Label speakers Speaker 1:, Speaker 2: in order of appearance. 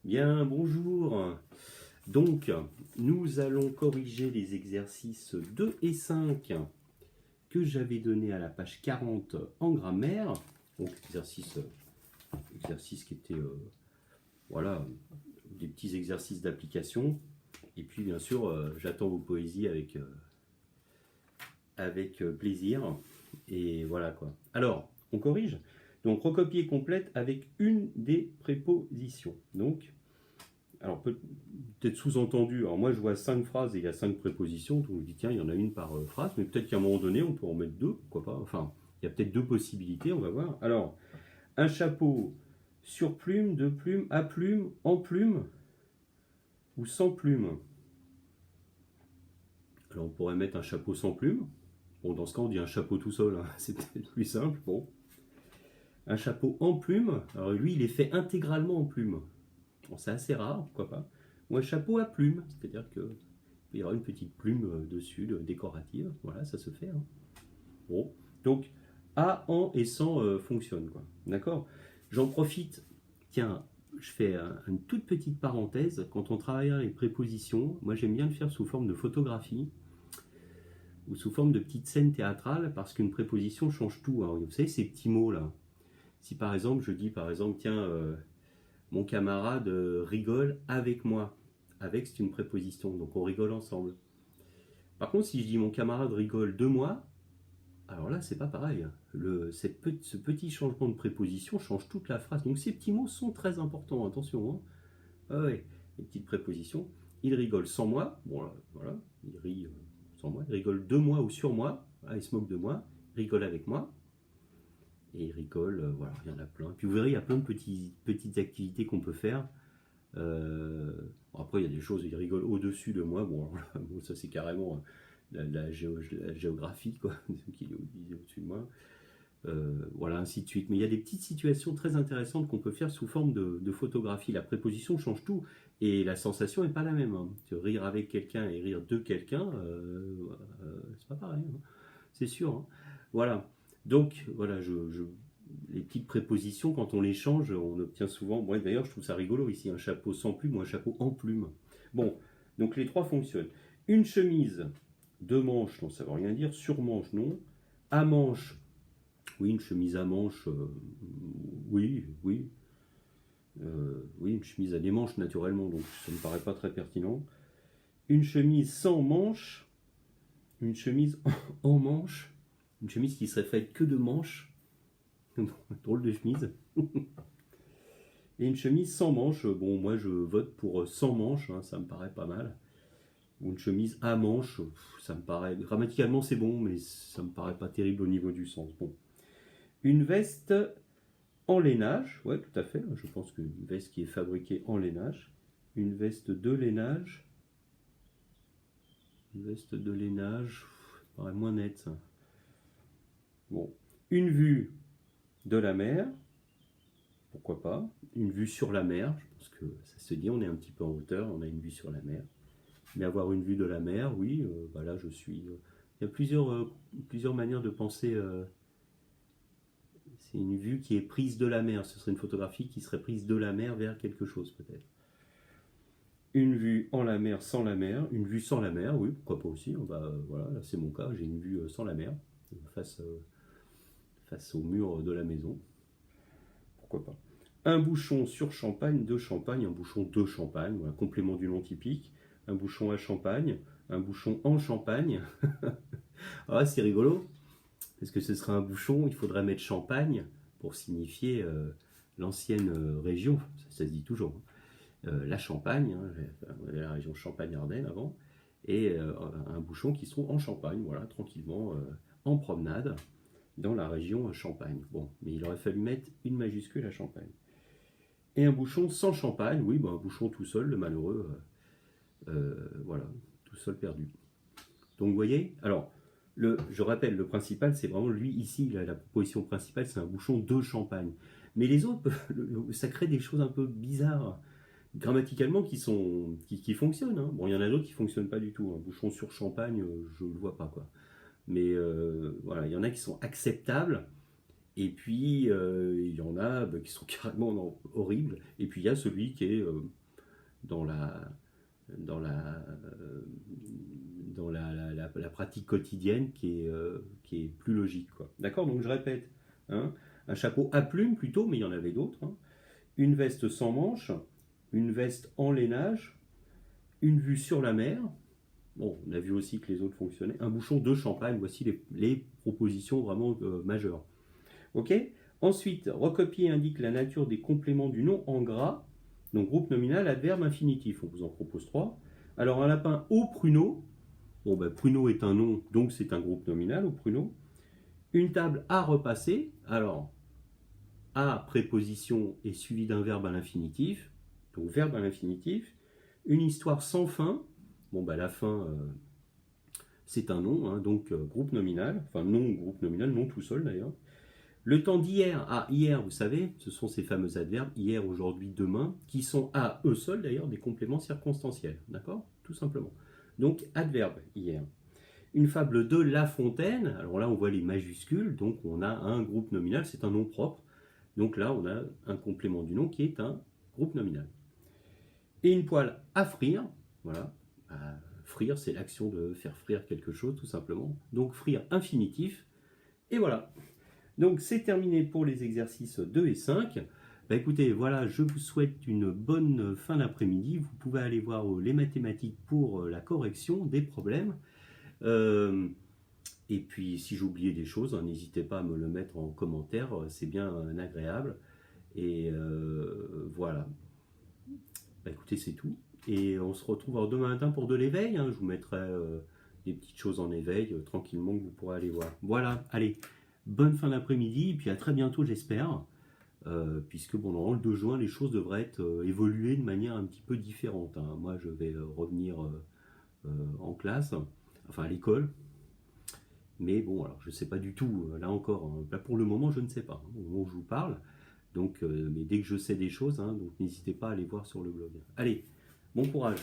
Speaker 1: Bien, bonjour. Donc, nous allons corriger les exercices 2 et 5 que j'avais donnés à la page 40 en grammaire. Donc, exercice qui était, voilà, des petits exercices d'application. Et puis, bien sûr, j'attends vos poésies avec plaisir. Et voilà quoi. Alors, on corrige. Donc, recopier complète avec une des prépositions. Donc, alors peut-être sous-entendu, alors moi je vois 5 phrases et il y a 5 prépositions, donc je dis tiens, il y en a une par phrase, mais peut-être qu'à un moment donné, on peut en mettre deux, pourquoi pas. Enfin, il y a peut-être deux possibilités, on va voir. Alors, un chapeau sur plume, de plume, à plume, en plume ou sans plume. Alors on pourrait mettre un chapeau sans plume. Bon, dans ce cas, on dit un chapeau tout seul, hein. C'est peut-être plus simple. Bon. Un chapeau en plume, alors lui, il est fait intégralement en plume. Bon, c'est assez rare, pourquoi pas. Ou un chapeau à plume, c'est-à-dire que il y aura une petite plume dessus, décorative. Voilà, ça se fait. Hein. Bon. Donc, à, en et sans fonctionne. D'accord. J'en profite. Tiens, je fais une toute petite parenthèse. Quand on travaille les prépositions, moi j'aime bien le faire sous forme de photographie ou sous forme de petite scène théâtrale parce qu'une préposition change tout. Hein. Vous savez, ces petits mots-là. Si par exemple, je dis par exemple, tiens, mon camarade rigole avec moi. Avec, c'est une préposition, donc on rigole ensemble. Par contre, si je dis mon camarade rigole de moi, alors là, c'est pas pareil. Ce petit changement de préposition change toute la phrase. Donc ces petits mots sont très importants, attention. Hein. Ah ouais, les petites prépositions. Il rigole sans moi, bon là, voilà, il rit sans moi. Il rigole de moi ou sur moi, ah, il se moque de moi. Il rigole avec moi. Et il rigole, voilà, il y en a plein. Puis vous verrez, il y a plein de petites activités qu'on peut faire. Bon, après, il y a des choses, il rigole au-dessus de moi. Bon, alors là, bon, ça c'est carrément la géographie, quoi, qui est au-dessus de moi. Voilà, ainsi de suite. Mais il y a des petites situations très intéressantes qu'on peut faire sous forme de photographie. La préposition change tout et la sensation n'est pas la même. Hein. Rire avec quelqu'un et rire de quelqu'un, c'est pas pareil. Hein. C'est sûr. Hein. Voilà. Donc, voilà, les petites prépositions, quand on les change, on obtient souvent. Moi, d'ailleurs, je trouve ça rigolo ici, un chapeau sans plume ou un chapeau en plume. Bon, donc les trois fonctionnent. Une chemise, deux manches, non, ça ne veut rien dire. Sur manche, non. À manche, oui, une chemise à manches, oui, oui. Oui, une chemise à des manches naturellement, donc ça ne me paraît pas très pertinent. Une chemise sans manches, une chemise en manches, une chemise qui serait faite que de manches. Drôle de chemise. Et une chemise sans manches, bon, moi je vote pour sans manches, hein, ça me paraît pas mal. Ou une chemise à manches, ça me paraît. Grammaticalement c'est bon, mais ça me paraît pas terrible au niveau du sens. Bon. Une veste en lainage, ouais, tout à fait. Je pense qu'une veste qui est fabriquée en lainage. Une veste de lainage. Une veste de lainage, ça paraît moins net ça. Bon. Une vue de la mer, pourquoi pas. Une vue sur la mer, je pense que ça se dit, on est un petit peu en hauteur, on a une vue sur la mer. Mais avoir une vue de la mer, oui, bah là je suis. Il y a plusieurs manières de penser. C'est une vue qui est prise de la mer. Ce serait une photographie qui serait prise de la mer vers quelque chose peut-être. Une vue en la mer, sans la mer. Une vue sans la mer, oui, pourquoi pas aussi. Voilà, là c'est mon cas, j'ai une vue sans la mer, face au mur de la maison. Pourquoi pas. Un bouchon sur champagne, de champagne, un bouchon de champagne, voilà, complément du nom typique. Un bouchon à champagne, un bouchon en champagne. Ah, c'est rigolo. Parce que ce serait un bouchon, il faudrait mettre champagne pour signifier l'ancienne région. Ça se dit toujours. La Champagne, hein, la région Champagne-Ardenne avant. Et un bouchon qui se trouve en Champagne, voilà, tranquillement, en promenade, dans la région Champagne. Bon, mais il aurait fallu mettre une majuscule à Champagne. Et un bouchon sans champagne, oui, bah, un bouchon tout seul, le malheureux, voilà, tout seul perdu. Donc vous voyez, alors, je rappelle, le principal, c'est vraiment lui ici, la proposition principale, c'est un bouchon de champagne. Mais les autres, ça crée des choses un peu bizarres, grammaticalement, qui fonctionnent. Hein. Bon, il y en a d'autres qui ne fonctionnent pas du tout. Un bouchon sur champagne, je ne le vois pas, quoi. Mais voilà, il y en a qui sont acceptables, Et puis, il y en a qui sont carrément horribles. Et puis, il y a celui qui est dans la, dans la, la pratique quotidienne qui est plus logique, quoi. D'accord? Donc, je répète, hein, un chapeau à plumes plutôt, mais il y en avait d'autres, hein. Une veste sans manches, une veste en lainage, une vue sur la mer. Bon, on a vu aussi que les autres fonctionnaient. Un bouchon de champagne, voici les propositions vraiment majeures. Ok? Ensuite, recopier indique la nature des compléments du nom en gras. Donc groupe nominal, adverbe, infinitif. On vous en propose 3. Alors un lapin au pruneau. Bon, ben, pruneau est un nom, donc c'est un groupe nominal au pruneau. Une table à repasser. Alors, à préposition est suivi d'un verbe à l'infinitif. Donc verbe à l'infinitif. Une histoire sans fin. Bon, ben la fin, c'est un nom, hein, donc groupe nominal. Enfin, non groupe nominal, non tout seul d'ailleurs. Le temps d'hier à hier, vous savez, ce sont ces fameux adverbes, hier, aujourd'hui, demain, qui sont à eux seuls d'ailleurs des compléments circonstanciels. D'accord? Tout simplement. Donc, adverbe, hier. Une fable de La Fontaine, alors là on voit les majuscules, donc on a un groupe nominal, c'est un nom propre. Donc là on a un complément du nom qui est un groupe nominal. Et une poêle à frire, voilà. Frire, c'est l'action de faire frire quelque chose, tout simplement. Donc frire infinitif, et voilà. Donc c'est terminé pour les exercices 2 et 5. Bah, écoutez, voilà, je vous souhaite une bonne fin d'après-midi. Vous pouvez aller voir les mathématiques pour la correction des problèmes. Et puis si j'ai oublié des choses, hein, n'hésitez pas à me le mettre en commentaire, c'est bien agréable. Et voilà. Bah, écoutez, c'est tout. Et on se retrouve demain matin pour de l'éveil, hein. Je vous mettrai des petites choses en éveil tranquillement que vous pourrez aller voir. Voilà, allez. Bonne fin d'après-midi, et puis à très bientôt, j'espère, puisque bon, dans le 2 juin, les choses devraient être évoluer de manière un petit peu différente, hein. Moi, je vais revenir en classe, enfin à l'école, mais bon, alors je ne sais pas du tout, là encore, hein. Là pour le moment, je ne sais pas, hein, au moment où je vous parle, donc, mais dès que je sais des choses, hein, donc n'hésitez pas à aller voir sur le blog. Allez, bon courage.